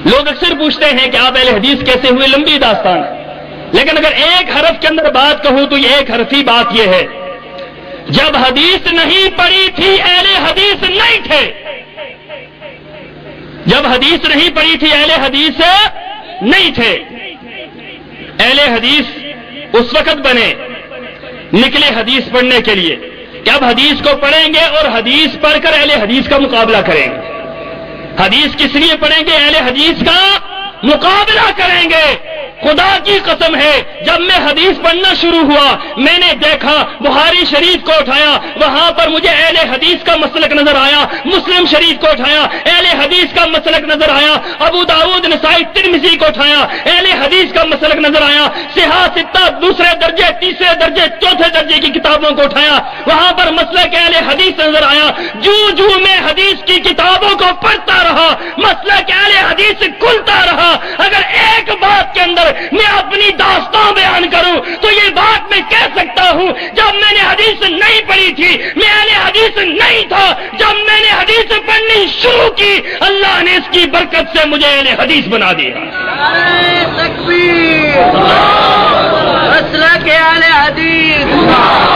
لوگ اکثر پوچھتے ہیں کہ آپ اہل حدیث کیسے ہوئے، لمبی داستان ہے، لیکن اگر ایک حرف کے اندر بات کہوں تو یہ ایک حرفی بات یہ ہے، جب حدیث نہیں پڑھی تھی اہل حدیث نہیں تھے، جب حدیث نہیں پڑھی تھی اہل حدیث نہیں تھے۔ اہل حدیث اس وقت بنے، نکلے حدیث پڑھنے کے لیے کہ اب حدیث کو پڑھیں گے اور حدیث پڑھ کر اہل حدیث کا مقابلہ کریں گے۔ حدیث کس لیے پڑھیں گے؟ اہل حدیث کا مقابلہ کریں گے۔ خدا کی قسم ہے، جب میں حدیث پڑھنا شروع ہوا میں نے دیکھا، بخاری شریف کو اٹھایا، وہاں پر مجھے اہل حدیث کا مسلک نظر آیا، مسلم شریف کو اٹھایا، اہل حدیث کا مسلک نظر آیا، ابو داؤد نسائی ترمذی کو اٹھایا، اہل حدیث کا مسلک نظر آیا، صحاح ستہ دوسرے درجے، تیسرے درجے، چوتھے درجے کی کتابوں کو اٹھایا، وہاں پر مسلک اہل حدیث نظر آیا۔ جو میں حدیث کی کتابوں کو پڑھتا رہا، مسلک اہل حدیث کھلتا رہا۔ اگر ایک بات کے اندر میں اپنی داستان بیان کروں تو یہ بات میں کہہ سکتا ہوں، جب میں نے حدیث نہیں پڑھی تھی میں اہل حدیث نہیں تھا، جب میں نے حدیث پڑھنی شروع کی اللہ نے اس کی برکت سے مجھے اہل حدیث بنا دیا۔ تکبیر، مسلک اہل حدیث۔